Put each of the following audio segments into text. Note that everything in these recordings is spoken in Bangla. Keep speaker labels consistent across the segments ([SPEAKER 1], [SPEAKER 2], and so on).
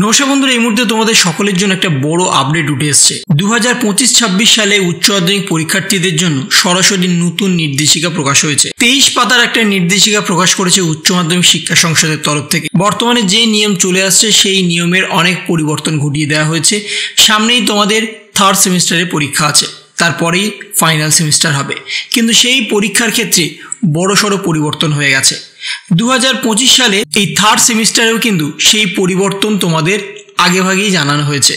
[SPEAKER 1] নমস্কার বন্ধুরা, এই মুহূর্তে তোমাদের সকলের জন্য একটা বড় আপডেট উঠে এসেছে। 2025-26 সালে উচ্চ মাধ্যমিক পরীক্ষার্থীদের জন্য সরাসরি নতুন নির্দেশিকা প্রকাশ হয়েছে। 23 পাতার একটা নির্দেশিকা প্রকাশ করেছে উচ্চ মাধ্যমিক শিক্ষা সংসদের তরফ থেকে। বর্তমানে যে নিয়ম চলে আসছে সেই নিয়মের অনেক পরিবর্তন ঘটিয়ে দেওয়া হয়েছে। সামনেই তোমাদের থার্ড সেমিস্টারের পরীক্ষা আছে, তারপরেই ফাইনাল সেমিস্টার হবে, কিন্তু সেই পরীক্ষার ক্ষেত্রে বড়সড় পরিবর্তন হয়ে গেছে। 2025 সালে এই থার্ড সেমিস্টারেও কিন্তু সেই পরিবর্তন তোমাদের আগেভাগেই জানানো হয়েছে।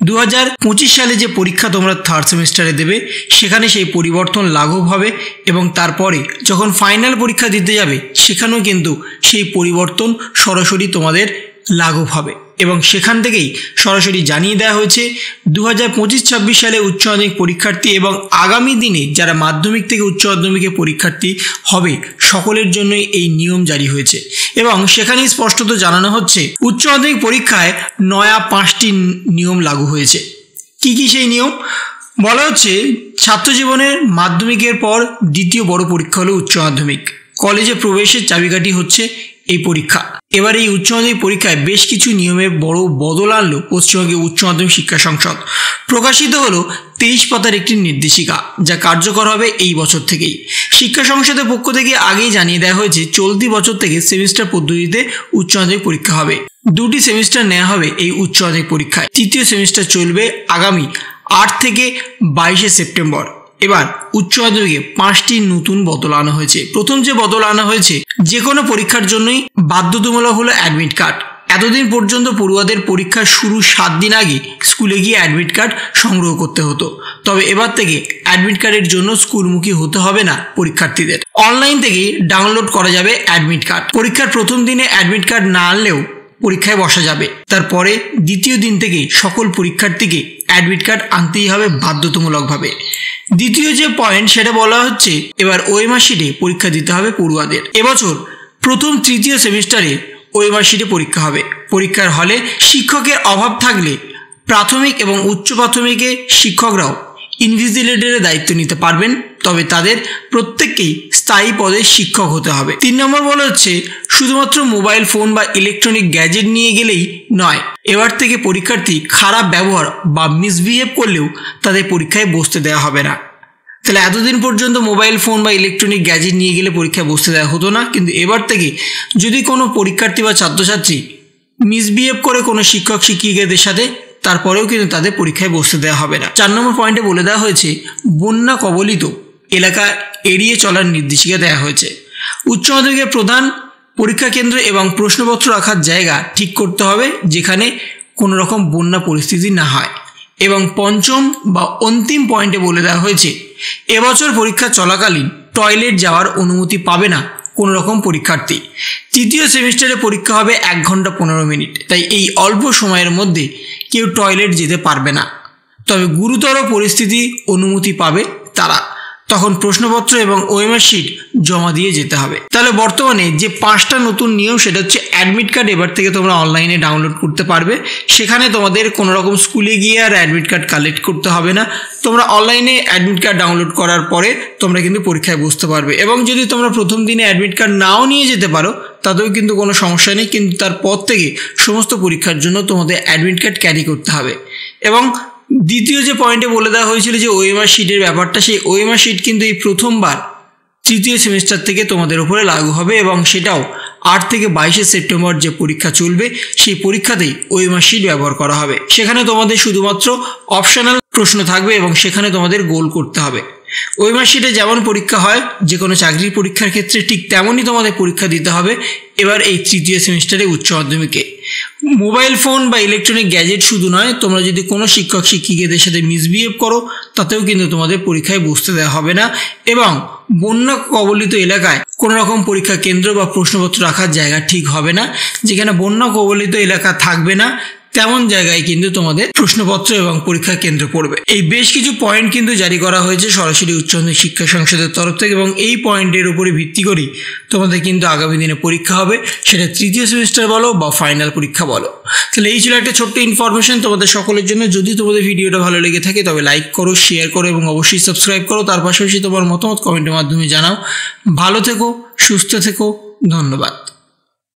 [SPEAKER 1] 2025 সালে যে পরীক্ষা তোমরা থার্ড সেমিস্টারে দেবে সেখানে সেই পরিবর্তন লাঘব হবে এবং তারপরে যখন ফাইনাল পরীক্ষা দিতে যাবে সেখানেও কিন্তু সেই পরিবর্তন সরাসরি তোমাদের লাঘব হবে এবং সেখান থেকেই সরাসরি জানিয়ে দেওয়া হয়েছে 2025-26 সালে উচ্চ মাধ্যমিক পরীক্ষার্থী এবং আগামী দিনে যারা মাধ্যমিক থেকে উচ্চ মাধ্যমিকের পরীক্ষার্থী হবে সকলের জন্যই এই নিয়ম জারি হয়েছে এবং সেখানেই স্পষ্টত জানানো হচ্ছে উচ্চ মাধ্যমিক পরীক্ষায় নয়া 5টি নিয়ম লাগু হয়েছে। কি কি সেই নিয়ম? বলা হচ্ছে ছাত্র জীবনের মাধ্যমিকের পর দ্বিতীয় বড় পরীক্ষা হলো উচ্চ মাধ্যমিক। কলেজে প্রবেশের চাবিকাঠি হচ্ছে এই পরীক্ষা। এবার এই উচ্চ মাধ্যমিক পরীক্ষায় বেশ কিছু নিয়মে বড় বদল আনলো পশ্চিমবঙ্গের উচ্চ মাধ্যমিক শিক্ষা সংসদ। প্রকাশিত হলো 23 পাতার একটি নির্দেশিকা, যা কার্যকর হবে এই বছর থেকেই। শিক্ষা সংসদের পক্ষ থেকে আগেই জানিয়ে দেওয়া হয়েছে চলতি বছর থেকে সেমিস্টার পদ্ধতিতে উচ্চ মাধ্যমিক পরীক্ষা হবে। 2টি সেমিস্টার নেওয়া হবে এই উচ্চ মাধ্যমিক পরীক্ষায়। তৃতীয় সেমিস্টার চলবে আগামী 8 থেকে 22 সেপ্টেম্বর। এবার উচ্চ মাধ্যমিকে 5টি নতুন বদল আনা হয়েছে। প্রথম যে বদল আনা হয়েছে, যে কোনো পরীক্ষার জন্যই বাধ্যতামূলক হলো অ্যাডমিট কার্ড। এতদিন পর্যন্ত পড়ুয়াদের পরীক্ষা শুরু 7 দিন আগে স্কুলে গিয়ে অ্যাডমিট কার্ড সংগ্রহ করতে হতো, তবে এবার থেকে অ্যাডমিট কার্ডের জন্য স্কুলমুখী হতে হবে না পরীক্ষার্থীদের। অনলাইন থেকেই ডাউনলোড করা যাবে অ্যাডমিট কার্ড। পরীক্ষার প্রথম দিনে অ্যাডমিট কার্ড না আনলেও পরীক্ষায় বসা যাবে। তারপরে দ্বিতীয় দিন থেকে সকল পরীক্ষার্থীকে অ্যাডমিট কার্ড আনতেই হবে বাধ্যতামূলকভাবে। দ্বিতীয় যে পয়েন্ট সেটা বলা হচ্ছে এবার ওএমআর শিটে পরীক্ষা দিতে হবে পড়ুয়াদের। এবছর প্রথম তৃতীয় সেমিস্টারে ওএমআর শিটে পরীক্ষা হবে। পরীক্ষার হলে শিক্ষকের অভাব থাকলে প্রাথমিক এবং উচ্চ প্রাথমিকে শিক্ষকরাও ইনভিজিলেটরের দায়িত্ব নিতে পারবেন, তবে তাদের প্রত্যেককেই স্থায়ী পদে শিক্ষক হতে হবে। 3 নম্বর বলা হচ্ছে শুধুমাত্র মোবাইল ফোন বা ইলেকট্রনিক গ্যাজেট নিয়ে গেলেই নয়, এবার থেকে পরীক্ষার্থী খারাপ ব্যবহার বা মিসবিহেভ করলেও তাদের পরীক্ষায় বসতে দেওয়া হবে না। তাহলে এতদিন পর্যন্ত মোবাইল ফোন বা ইলেকট্রনিক গ্যাজেট নিয়ে গেলে পরীক্ষায় বসতে দেওয়া হতো না, কিন্তু এবার থেকে যদি কোনো পরীক্ষার্থী বা ছাত্রছাত্রী মিসবিহেভ করে কোনো শিক্ষক শিক্ষিকাদের সাথে, তারপরেও কিন্তু তাদের পরীক্ষায় বসতে দেওয়া হবে না। 4 নম্বর পয়েন্টে বলে দেওয়া হয়েছে বন্যা কবলিত এলাকা এড়িয়ে চলার নির্দেশিকা দেওয়া হয়েছে। উচ্চ মাধ্যমিকের প্রধান পরীক্ষা কেন্দ্র এবং প্রশ্নপত্র রাখার জায়গা ঠিক করতে হবে যেখানে কোনো রকম বন্যা পরিস্থিতি না হয়। এবং 5ম বা অন্তিম পয়েন্টে বলে দেওয়া হয়েছে এবছর পরীক্ষা চলাকালীন টয়লেট যাওয়ার অনুমতি পাবে না কোনো রকম পরীক্ষার্থী। তৃতীয় সেমিস্টারে পরীক্ষা হবে 1 ঘন্টা 15 মিনিট, তাই এই অল্প সময়ের মধ্যে কেউ টয়লেট যেতে পারবে না। তবে গুরুতর পরিস্থিতি অনুমতি পাবে তারা, তখন প্রশ্নপত্র এবং ওএমআর শিট জমা দিয়ে যেতে হবে। তাহলে বর্তমানে যে 5টা নতুন নিয়ম সেটা হচ্ছে অ্যাডমিট কার্ড এবার থেকে তোমরা অনলাইনে ডাউনলোড করতে পারবে। সেখানে তোমাদের কোনো রকম স্কুলে গিয়ে আর অ্যাডমিট কার্ড কালেক্ট করতে হবে না। তোমরা অনলাইনে অ্যাডমিট কার্ড ডাউনলোড করার পরে তোমরা কিন্তু পরীক্ষায় বসতে পারবে এবং যদি তোমরা প্রথম দিনে অ্যাডমিট কার্ড নাও নিয়ে যেতে পারো তাতেও কিন্তু কোনো সমস্যা নেই, কিন্তু তারপর থেকে সমস্ত পরীক্ষার জন্য তোমাদের অ্যাডমিট কার্ড ক্যারি করতে হবে। এবং দ্বিতীয় যে পয়েন্টে বলে দেওয়া হয়েছিল যে ওএমআর শিটের ব্যাপারটা, সেই ওএমআর শিট কিন্তু এই প্রথমবার তৃতীয় সেমিস্টার থেকে তোমাদের উপরে লাগু হবে এবং সেটাও 8 থেকে 22 সেপ্টেম্বর যে পরীক্ষা চলবে সেই পরীক্ষাতেই ওএমআর শিট ব্যবহার করা হবে। সেখানে তোমাদের শুধুমাত্র অপশনাল প্রশ্ন থাকবে এবং সেখানে তোমাদের গোল করতে হবে। ওএমআর শিটে যেমন পরীক্ষা হয় যে কোনো চাকরির পরীক্ষার ক্ষেত্রে ঠিক তেমনই তোমাদের পরীক্ষা দিতে হবে এবার এই তৃতীয় সেমিস্টারে উচ্চ মাধ্যমিকে। মোবাইল ফোন বা ইলেকট্রনিক গ্যাজেট শুধু নয়, তোমরা যদি কোনো শিক্ষক শিক্ষিকাদের সাথে মিসবিহেভ করো তাতেও কিন্তু তোমাদের পরীক্ষায় বসতে দেওয়া হবে না। এবং বন্যা কবলিত এলাকায় কোনো রকম পরীক্ষা কেন্দ্র বা প্রশ্নপত্র রাখার জায়গা ঠিক হবে না। যেখানে বন্যা কবলিত এলাকা থাকবে না তেমন জায়গায় কিন্তু তোমাদের প্রশ্নপত্র এবং পরীক্ষা কেন্দ্র পড়বে। এই বেশ কিছু পয়েন্ট কিন্তু জারি করা হয়েছে সরাসরি উচ্চ মাধ্যমিক শিক্ষা সংসদের তরফ থেকে এবং এই পয়েন্টের উপরে ভিত্তি করেই তোমাদের কিন্তু আগামী দিনে পরীক্ষা হবে, সেটা তৃতীয় সেমিস্টার বলো বা ফাইনাল পরীক্ষা বলো। তাহলে এই ছিল একটা ছোট্ট ইনফরমেশন তোমাদের সকলের জন্য। যদি তোমাদের ভিডিওটা ভালো লেগে থাকে তবে লাইক করো, শেয়ার করো এবং অবশ্যই সাবস্ক্রাইব করো। তার পাশাপাশি তোমার মতামত কমেন্টের মাধ্যমে জানাও। ভালো থেকো, সুস্থ থেকো, ধন্যবাদ।